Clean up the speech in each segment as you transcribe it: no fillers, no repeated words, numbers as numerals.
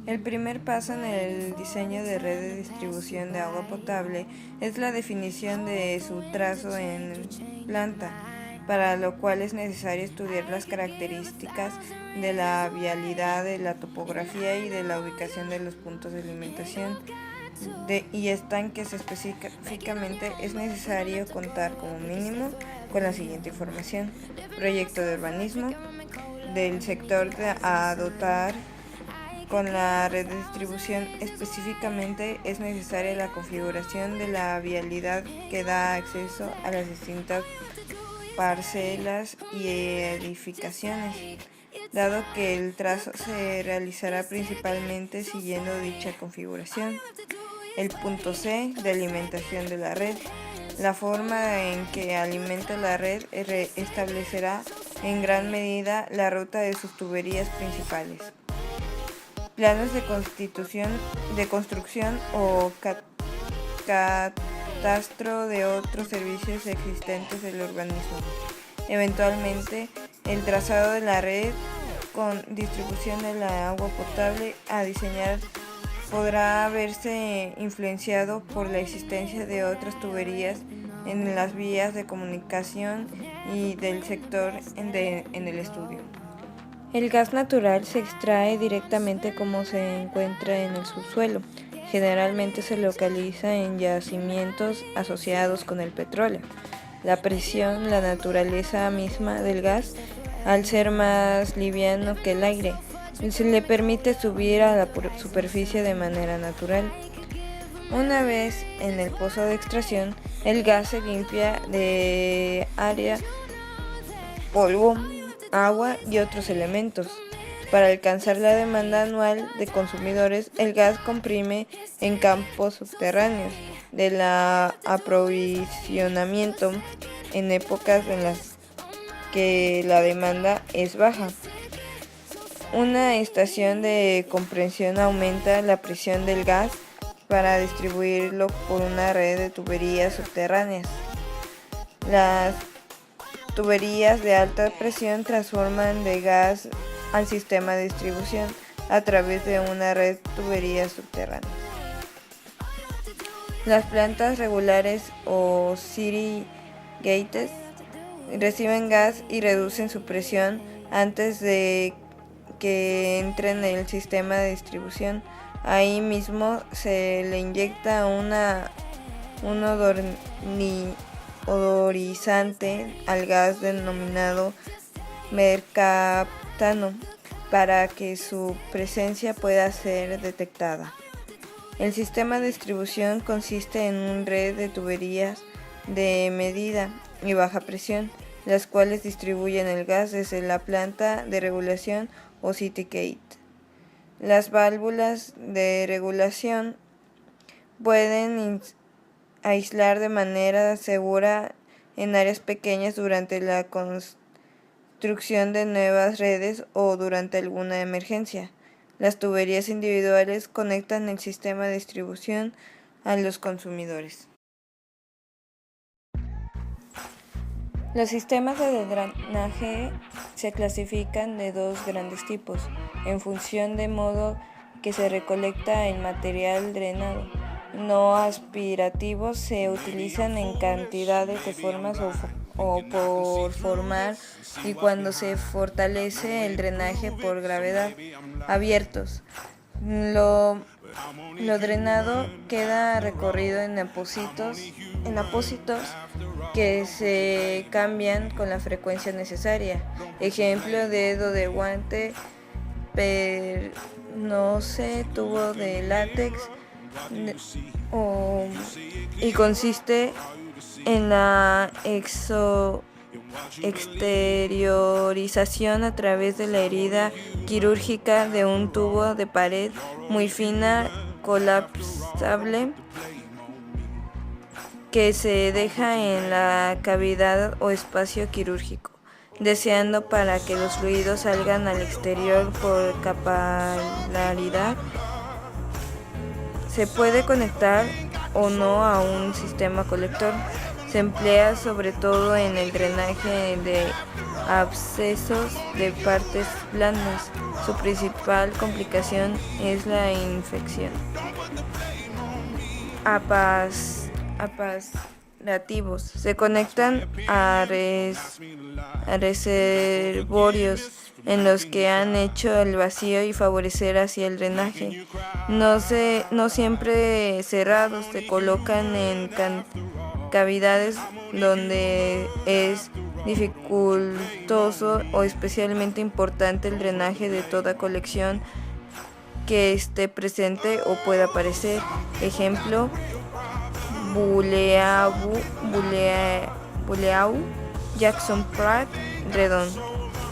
El primer paso en el diseño de red de distribución de agua potable es la definición de su trazo en planta, para lo cual es necesario estudiar las características de la vialidad, de la topografía y de la ubicación de los puntos de alimentación y estanques. Específicamente es necesario contar como mínimo con la siguiente información: proyecto de urbanismo del sector a dotar con la red de distribución. Específicamente es necesaria la configuración de la vialidad que da acceso a las distintas parcelas y edificaciones, dado que el trazo se realizará principalmente siguiendo dicha configuración. El punto C de alimentación de la red. La forma en que alimenta la red establecerá en gran medida la ruta de sus tuberías principales. Planos de construcción o catastro de otros servicios existentes del organismo. Eventualmente, el trazado de la red con distribución de la agua potable a diseñar podrá verse influenciado por la existencia de otras tuberías en las vías de comunicación y del sector en el estudio. El gas natural se extrae directamente como se encuentra en el subsuelo. Generalmente se localiza en yacimientos asociados con el petróleo. La presión, la naturaleza misma del gas, al ser más liviano que el aire, se le permite subir a la superficie de manera natural. Una vez en el pozo de extracción, el gas se limpia de área, polvo, agua y otros elementos. Para alcanzar la demanda anual de consumidores, el gas comprime en campos subterráneos del aprovisionamiento en épocas en las que la demanda es baja. Una estación de compresión aumenta la presión del gas para distribuirlo por una red de tuberías subterráneas. Las tuberías de alta presión transforman de gas al sistema de distribución a través de una red de tuberías subterráneas. Las plantas regulares o city gates reciben gas y reducen su presión antes de que entre en el sistema de distribución. Ahí mismo se le inyecta un odorizante al gas denominado mercaptano para que su presencia pueda ser detectada. El sistema de distribución consiste en una red de tuberías de medida y baja presión, las cuales distribuyen el gas desde la planta de regulación o city gate. Las válvulas de regulación pueden aislar de manera segura en áreas pequeñas durante la construcción de nuevas redes o durante alguna emergencia. Las tuberías individuales conectan el sistema de distribución a los consumidores. Los sistemas de drenaje se clasifican de dos grandes tipos, en función de modo que se recolecta el material drenado. No aspirativos se utilizan en cantidades de formas o por formar, y cuando se fortalece el drenaje por gravedad. Abiertos. Lo drenado queda recorrido en apósitos que se cambian con la frecuencia necesaria. Ejemplo: dedo de guante, tubo de látex, y consiste en la exteriorización a través de la herida quirúrgica de un tubo de pared muy fina, colapsable, que se deja en la cavidad o espacio quirúrgico, deseando para que los fluidos salgan al exterior por capilaridad. Se puede conectar o no a un sistema colector. Se emplea sobre todo en el drenaje de abscesos de partes blandas. Su principal complicación es la infección. Aparativos. Se conectan a reservorios en los que han hecho el vacío y favorecer así el drenaje. No siempre cerrados, se colocan en cavidades donde es dificultoso o especialmente importante el drenaje de toda colección que esté presente o pueda aparecer. Ejemplo, Buleau, Jackson Pratt, Redon.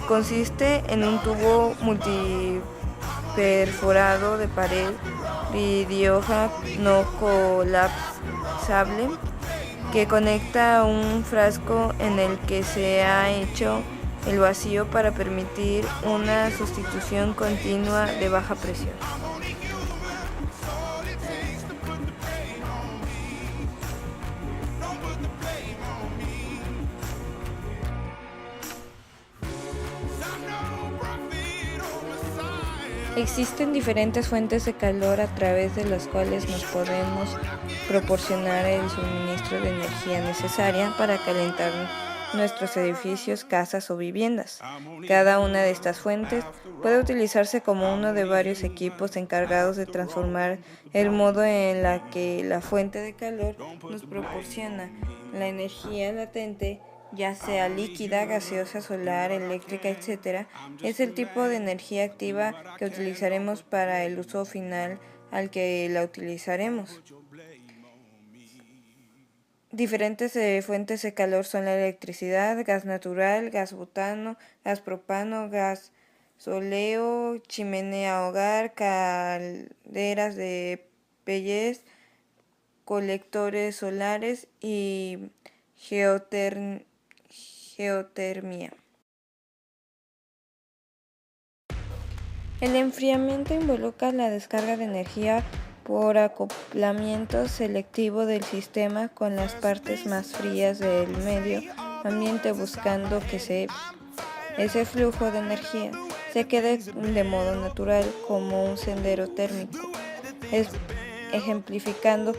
Consiste en un tubo multiperforado de pared vidriosa no colapsable que conecta a un frasco en el que se ha hecho el vacío para permitir una sustitución continua de baja presión. Existen diferentes fuentes de calor a través de las cuales nos podemos proporcionar el suministro de energía necesaria para calentar nuestros edificios, casas o viviendas. Cada una de estas fuentes puede utilizarse como uno de varios equipos encargados de transformar el modo en la que la fuente de calor nos proporciona la energía latente, ya sea líquida, gaseosa, solar, eléctrica, etc. Es el tipo de energía activa que utilizaremos para el uso final al que la utilizaremos. Diferentes fuentes de calor son la electricidad, gas natural, gas butano, gas propano, gas soleo, chimenea hogar, calderas de pellets, colectores solares y geotermia. El enfriamiento involucra la descarga de energía por acoplamiento selectivo del sistema con las partes más frías del medio ambiente, buscando que ese flujo de energía se quede de modo natural como un sendero térmico, ejemplificando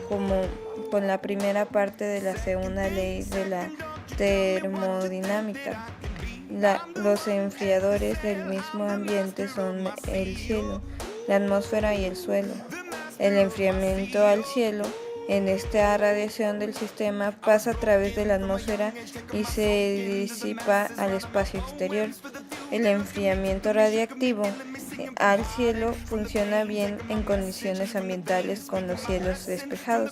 con la primera parte de la segunda ley de la termodinámica. Los enfriadores del mismo ambiente son el cielo, la atmósfera y el suelo. El enfriamiento al cielo, en esta radiación del sistema, pasa a través de la atmósfera y se disipa al espacio exterior. El enfriamiento radiactivo al cielo funciona bien en condiciones ambientales con los cielos despejados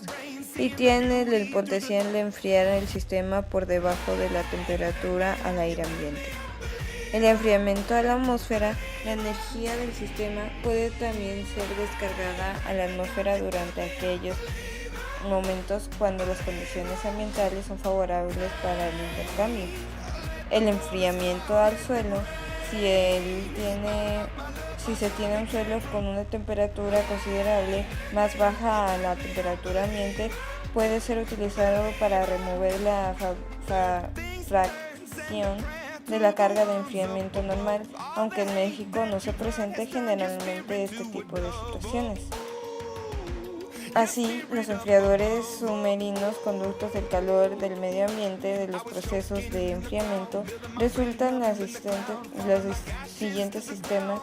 y tiene el potencial de enfriar el sistema por debajo de la temperatura al aire ambiente. El enfriamiento a la atmósfera, la energía del sistema puede también ser descargada a la atmósfera durante aquellos momentos cuando las condiciones ambientales son favorables para el intercambio. El enfriamiento al suelo, si se tiene un suelo con una temperatura considerable más baja a la temperatura ambiente, puede ser utilizado para remover la fracción de la carga de enfriamiento normal, aunque en México no se presenta generalmente este tipo de situaciones. Así, los enfriadores submarinos, conductos del calor del medio ambiente de los procesos de enfriamiento, resultan los siguientes sistemas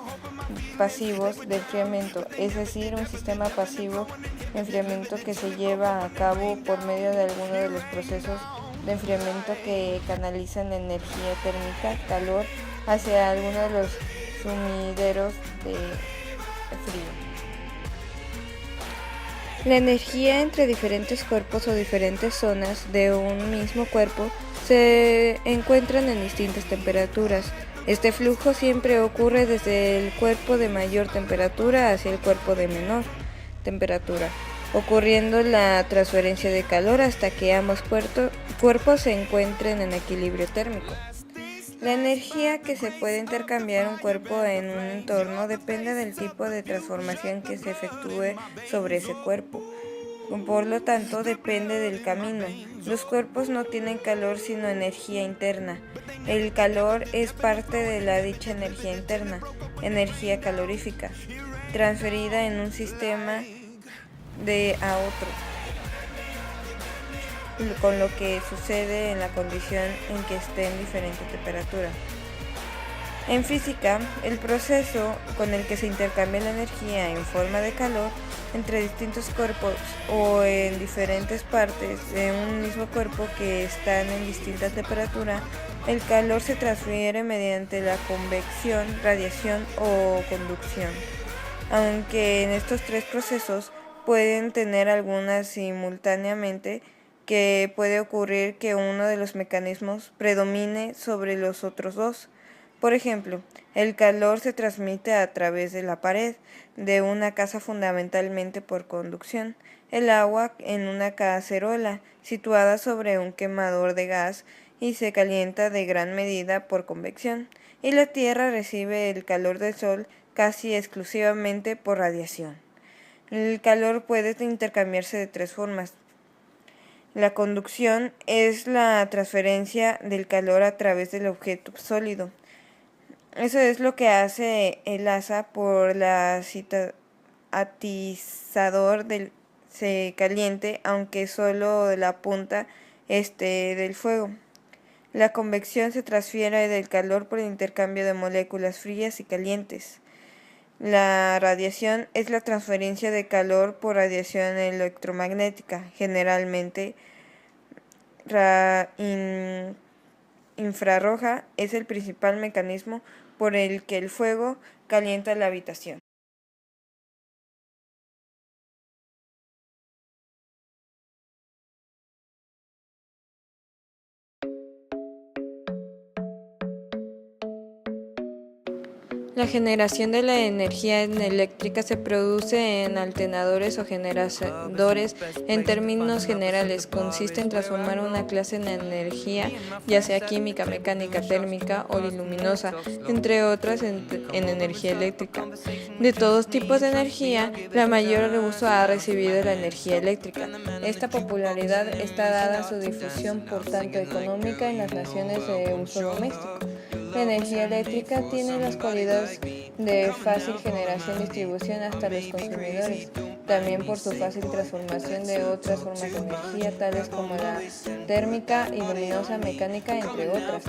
pasivos de enfriamiento, es decir, un sistema pasivo de enfriamiento que se lleva a cabo por medio de alguno de los procesos de enfriamiento que canalizan la energía térmica, calor, hacia alguno de los sumideros de frío. La energía entre diferentes cuerpos o diferentes zonas de un mismo cuerpo se encuentran en distintas temperaturas. Este flujo siempre ocurre desde el cuerpo de mayor temperatura hacia el cuerpo de menor temperatura, ocurriendo la transferencia de calor hasta que ambos cuerpos se encuentren en equilibrio térmico. La energía que se puede intercambiar un cuerpo en un entorno depende del tipo de transformación que se efectúe sobre ese cuerpo. Por lo tanto, depende del camino. Los cuerpos no tienen calor sino energía interna. El calor es parte de la dicha energía interna, energía calorífica, transferida en un sistema a otro, con lo que sucede en la condición en que esté en diferente temperatura. En física, el proceso con el que se intercambia la energía en forma de calor entre distintos cuerpos o en diferentes partes de un mismo cuerpo que están en distinta temperatura, el calor se transfiere mediante la convección, radiación o conducción. Aunque en estos tres procesos pueden tener algunas simultáneamente, que puede ocurrir que uno de los mecanismos predomine sobre los otros dos. Por ejemplo, el calor se transmite a través de la pared de una casa fundamentalmente por conducción, el agua en una cacerola situada sobre un quemador de gas y se calienta de gran medida por convección, y la tierra recibe el calor del sol casi exclusivamente por radiación. El calor puede intercambiarse de tres formas. La conducción es la transferencia del calor a través del objeto sólido. Eso es lo que hace el asa por la atizador se caliente, aunque solo la punta del fuego. La convección se transfiere del calor por el intercambio de moléculas frías y calientes. La radiación es la transferencia de calor por radiación electromagnética, generalmente infrarroja. Es el principal mecanismo por el que el fuego calienta la habitación. La generación de la energía eléctrica se produce en alternadores o generadores. En términos generales, consiste en transformar una clase en energía, ya sea química, mecánica, térmica o luminosa, entre otras, en energía eléctrica. De todos tipos de energía, la mayor uso ha recibido la energía eléctrica. Esta popularidad está dada a su difusión, por tanto, económica en las naciones de uso doméstico. La energía eléctrica tiene las cualidades de fácil generación y distribución hasta los consumidores, también por su fácil transformación de otras formas de energía, tales como la térmica y luminosa, mecánica, entre otras.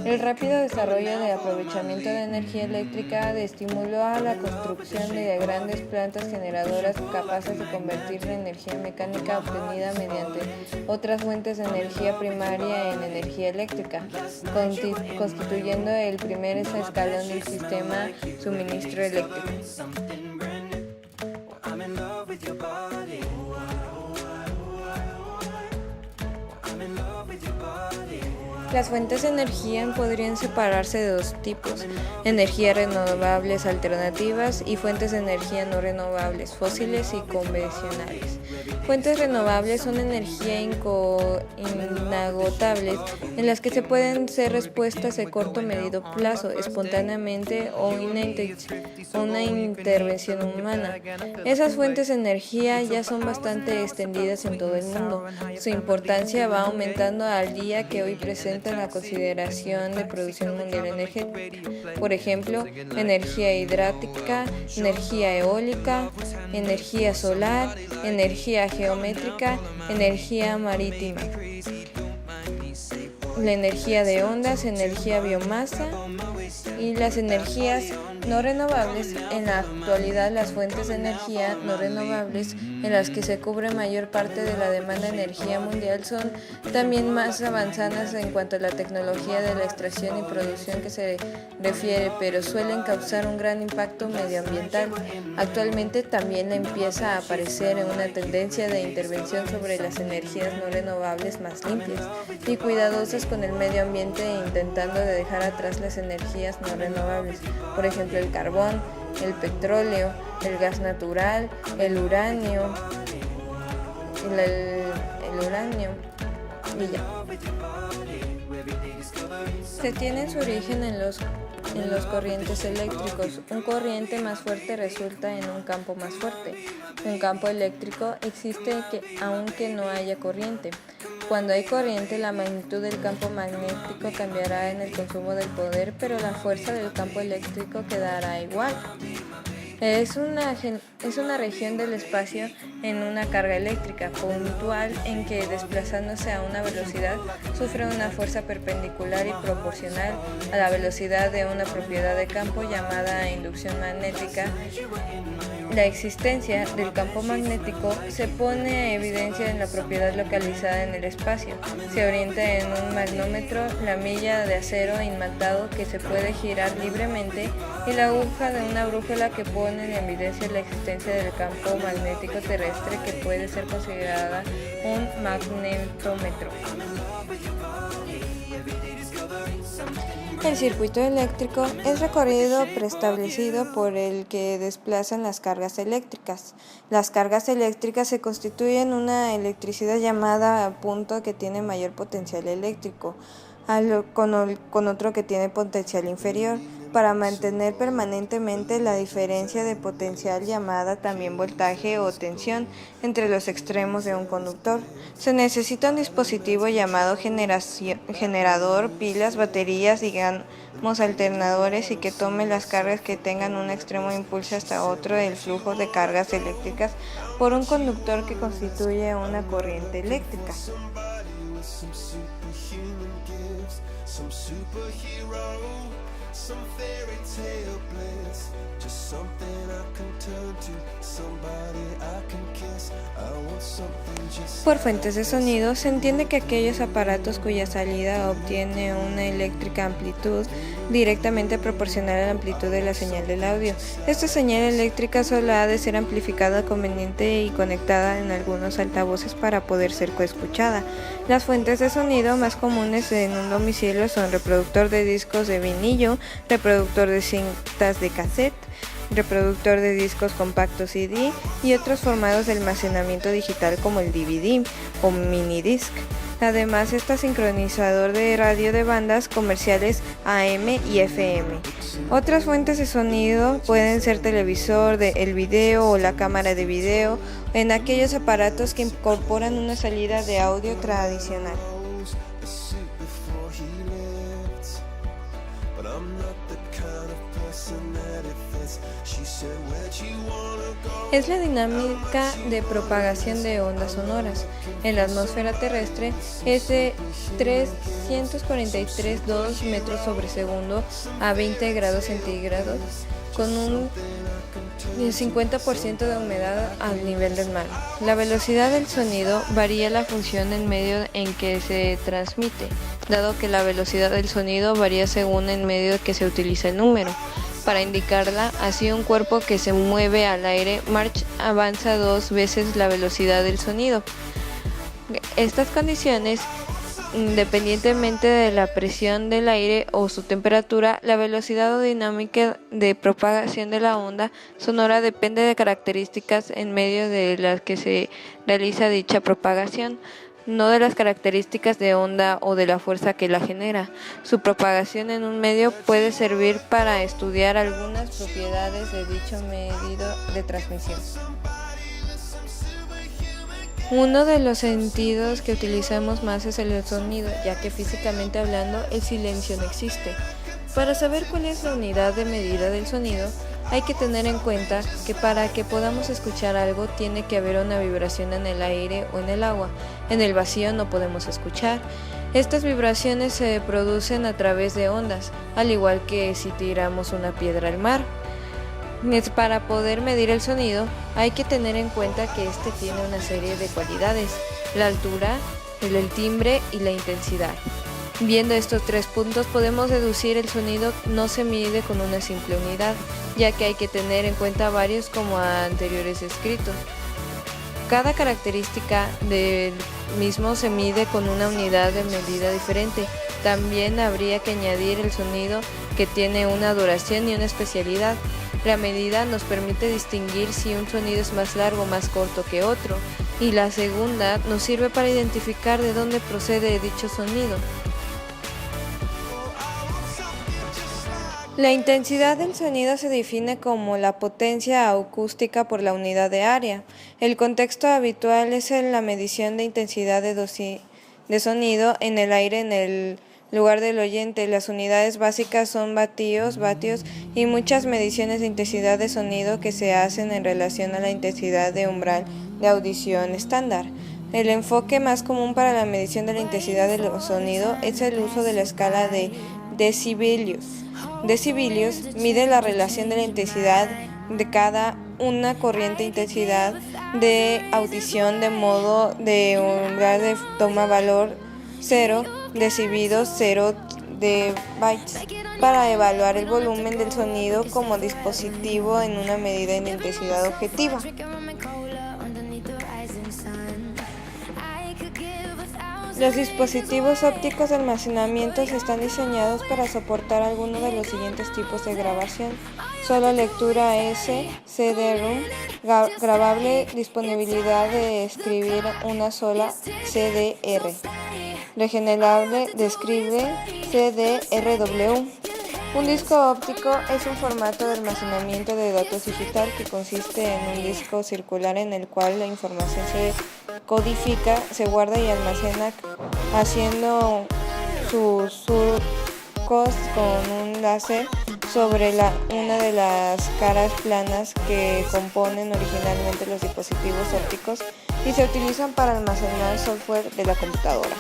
El rápido desarrollo de aprovechamiento de energía eléctrica estimuló a la construcción de grandes plantas generadoras capaces de convertir la energía mecánica obtenida mediante otras fuentes de energía primaria en energía eléctrica, constituyendo el primer escalón del sistema suministro eléctrico. Las fuentes de energía podrían separarse de dos tipos: energías renovables alternativas y fuentes de energía no renovables, fósiles y convencionales. Fuentes renovables son energía inagotables en las que se pueden ser respuestas de corto o mediano plazo, espontáneamente o una intervención humana. Esas fuentes de energía ya son bastante extendidas en todo el mundo. Su importancia va aumentando al día que hoy presenta la consideración de producción mundial energética. Por ejemplo, energía hidráulica, energía eólica, energía solar, energía geométrica, energía marítima, la energía de ondas, energía biomasa y las energías no renovables. En la actualidad, las fuentes de energía no renovables en las que se cubre mayor parte de la demanda de energía mundial son también más avanzadas en cuanto a la tecnología de la extracción y producción que se refiere, pero suelen causar un gran impacto medioambiental. Actualmente también empieza a aparecer una tendencia de intervención sobre las energías no renovables más limpias y cuidadosas con el medio ambiente, intentando de dejar atrás las energías no renovables, por ejemplo el carbón, el petróleo, el gas natural, el uranio, y ya. Se tiene su origen en los corrientes eléctricos. Un corriente más fuerte resulta en un campo más fuerte. Un campo eléctrico existe aunque no haya corriente. Cuando hay corriente, la magnitud del campo magnético cambiará en el consumo del poder, pero la fuerza del campo eléctrico quedará igual. Es una región del espacio en una carga eléctrica puntual en que, desplazándose a una velocidad, sufre una fuerza perpendicular y proporcional a la velocidad de una propiedad de campo llamada inducción magnética. La existencia del campo magnético se pone a evidencia en la propiedad localizada en el espacio. Se orienta en un magnómetro, la milla de acero imantado que se puede girar libremente, y la aguja de una brújula que pone en evidencia la existencia del campo magnético terrestre, que puede ser considerada un magnetómetro. El circuito eléctrico es recorrido preestablecido por el que desplazan las cargas eléctricas. Las cargas eléctricas se constituyen una electricidad llamada punto que tiene mayor potencial eléctrico, con otro que tiene potencial inferior, para mantener permanentemente la diferencia de potencial, llamada también voltaje o tensión, entre los extremos de un conductor. Se necesita un dispositivo llamado generador, pilas, baterías, digamos alternadores, y que tome las cargas que tengan un extremo e impulse hasta otro el flujo de cargas eléctricas por un conductor que constituye una corriente eléctrica. Por fuentes de sonido se entiende que aquellos aparatos cuya salida obtiene una eléctrica amplitud directamente proporcional a la amplitud de la señal del audio. Esta señal eléctrica solo ha de ser amplificada conveniente y conectada en algunos altavoces para poder ser coescuchada. Las fuentes de sonido más comunes en un domicilio son reproductor de discos de vinilo, reproductor de cintas de cassette, reproductor de discos compactos CD y otros formatos de almacenamiento digital como el DVD o minidisc. Además está sincronizador de radio de bandas comerciales AM y FM. Otras fuentes de sonido pueden ser televisor, el video o la cámara de video, en aquellos aparatos que incorporan una salida de audio tradicional. Es la dinámica de propagación de ondas sonoras. En la atmósfera terrestre es de 343,2 metros sobre segundo a 20 grados centígrados, con un 50% de humedad al nivel del mar. La velocidad del sonido varía la función del medio en que se transmite, dado que la velocidad del sonido varía según el medio que se utiliza el número. Para indicarla, así un cuerpo que se mueve al aire, Mach avanza 2 veces la velocidad del sonido. Estas condiciones, independientemente de la presión del aire o su temperatura, la velocidad o dinámica de propagación de la onda sonora depende de características en medio de las que se realiza dicha propagación, no de las características de onda o de la fuerza que la genera. Su propagación en un medio puede servir para estudiar algunas propiedades de dicho medio de transmisión. Uno de los sentidos que utilizamos más es el sonido, ya que físicamente hablando el silencio no existe. Para saber cuál es la unidad de medida del sonido, hay que tener en cuenta que para que podamos escuchar algo tiene que haber una vibración en el aire o en el agua. En el vacío no podemos escuchar. Estas vibraciones se producen a través de ondas, al igual que si tiramos una piedra al mar. Para poder medir el sonido, hay que tener en cuenta que este tiene una serie de cualidades: la altura, el timbre y la intensidad. Viendo estos 3 puntos podemos deducir el sonido no se mide con una simple unidad, ya que hay que tener en cuenta varios como anteriores escritos. Cada característica del mismo se mide con una unidad de medida diferente. También habría que añadir el sonido, que tiene una duración y una especialidad. La medida nos permite distinguir si un sonido es más largo o más corto que otro, y la segunda nos sirve para identificar de dónde procede dicho sonido. La intensidad del sonido se define como la potencia acústica por la unidad de área. El contexto habitual es la medición de intensidad de sonido en el aire en el lugar del oyente. Las unidades básicas son vatios y muchas mediciones de intensidad de sonido que se hacen en relación a la intensidad de umbral de audición estándar. El enfoque más común para la medición de la intensidad del sonido es el uso de la escala de decibelios. Decibelios mide la relación de la intensidad de cada una corriente intensidad de audición de modo de umbral de toma valor 0 decibidos 0 de bytes para evaluar el volumen del sonido como dispositivo en una medida de intensidad objetiva. Los dispositivos ópticos de almacenamiento están diseñados para soportar alguno de los siguientes tipos de grabación: solo lectura S, CD-ROM, grabable, disponibilidad de escribir una sola, CDR, regenerable, describe, CDRW. Un disco óptico es un formato de almacenamiento de datos digital que consiste en un disco circular en el cual la información se codifica, se guarda y almacena haciendo sus surcos con un láser sobre una de las caras planas que componen originalmente los dispositivos ópticos y se utilizan para almacenar software de la computadora.